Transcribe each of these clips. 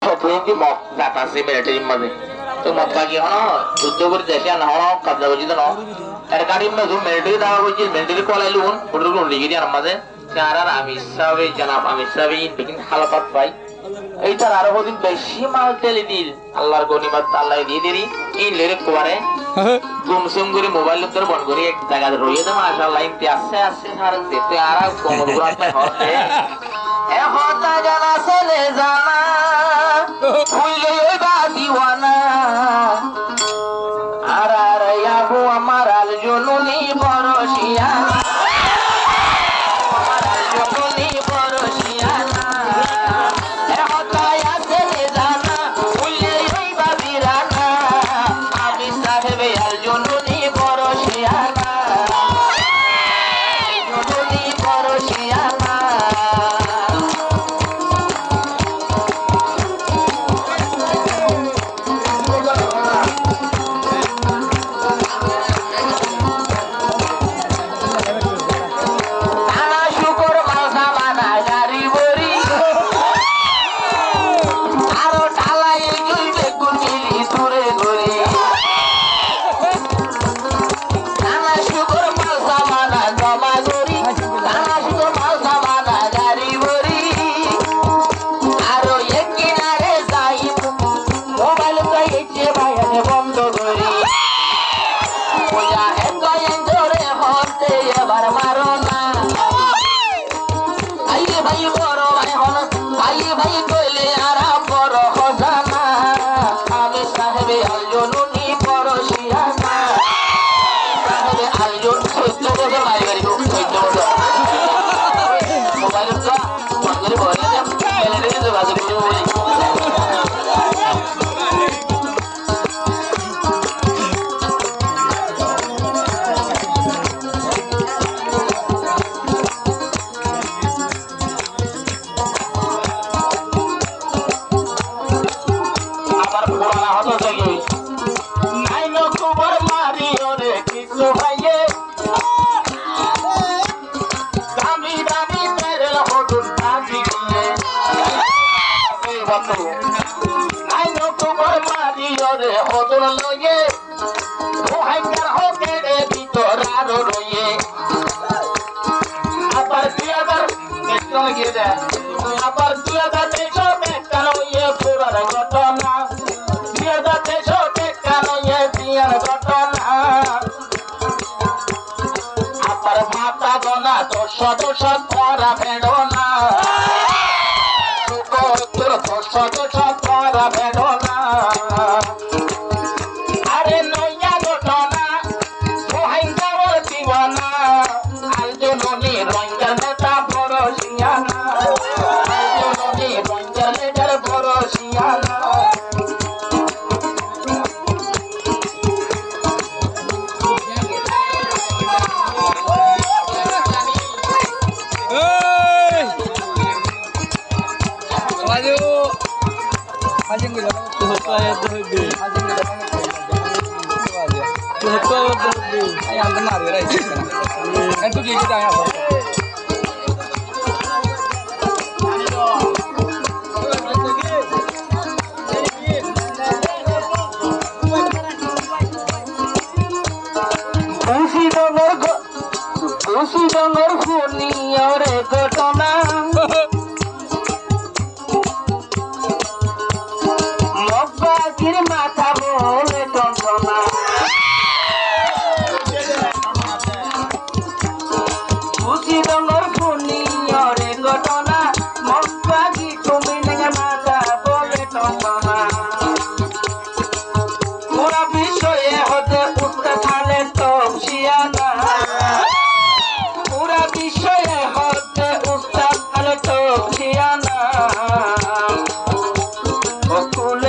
সত্যি মত জাত আছে মিলিটারির মাঝে তো মত বাকি হন যুদ্ধ করে দেশে আনা হন কাজা বুঝি তো এর গাড়ি মধ্যে মিলিটারি দাওয়া হয়েছে মিলিটারি কলাইলুন ওটুকু লিখে দিয়ে আমাদের আর আমি সাবে জানাব আমি সাবে বিকিন হালাপাত পাই এইটার আরো দিন বেশি মাল তেলে দিল আল্লাহর গনিমত আল্লাহ দিয়ে দিরি এই লেরে কোয়ারে গুমসুম করে মোবাইল ধরে বন্ধ করে এক জায়গায় রইয়ে দে মাশাআল্লাহ ইনতে আছে আছে সারা দিতে আর কোমর গুরাত হতে এ হতা জানা ছেলে জানা হইলে ওই বা দিওয়ানা আর আর ইয়াবু আমার আল জুনুনি বরশিয়া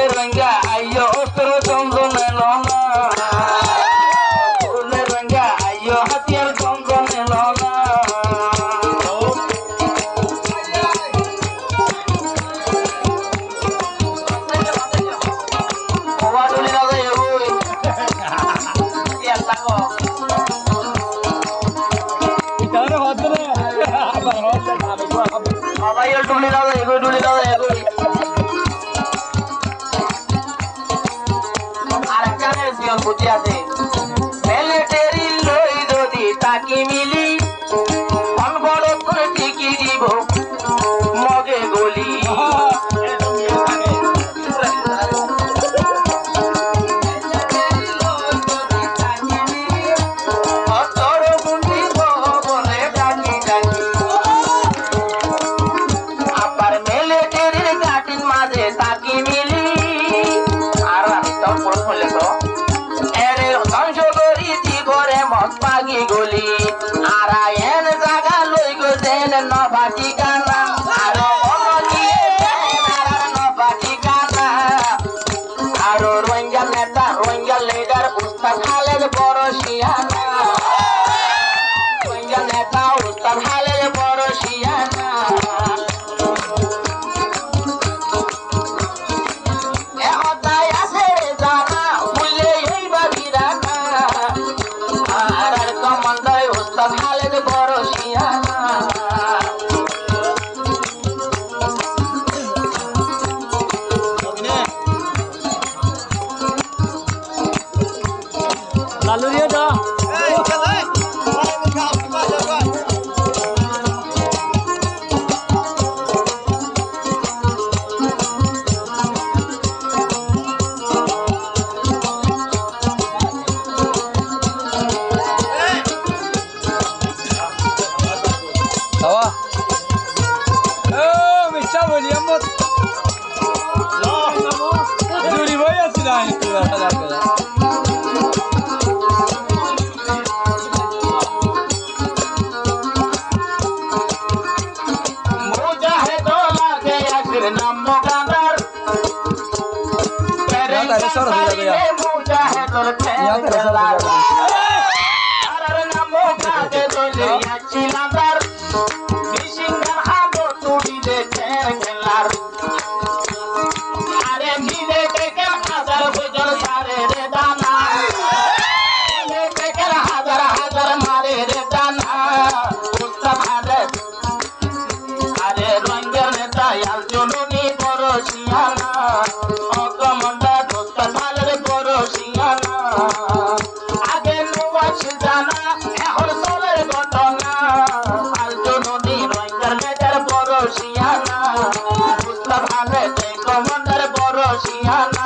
Ranga, ayo, otro বুঝি আছে মিলিটারি লই যদি তাকি মিলি অনবড় করে টিকি দিব মগে গলি গলি আর এন জায়গা লই গো দেন নবাটি গানা আর নবাটি গানা আর রোহিঙ্গা নেতা রোহিঙ্গা লিডার উস্তাদ খালেদ বড় শিয়ানা রোহিঙ্গা নেতা উস্তাদ খালেদ বড় শিয়ানা এহতায় আছে জানা ভুলে এই বাবিরানা আর কমান্ডার উস্তাদ খালেদ বড় শিয়ানা লালুরিয়া দা আগে নুয়াছি জানা এখন চলের ঘটনা আর জননী রোহিঙ্গার নেতার বড় শিয়ানা বুঝতে ভাবে কমান্ডার বড় শিয়ানা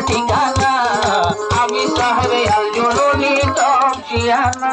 ঠিকানা আমি সাহেব আল জননী টপ শিয়ানা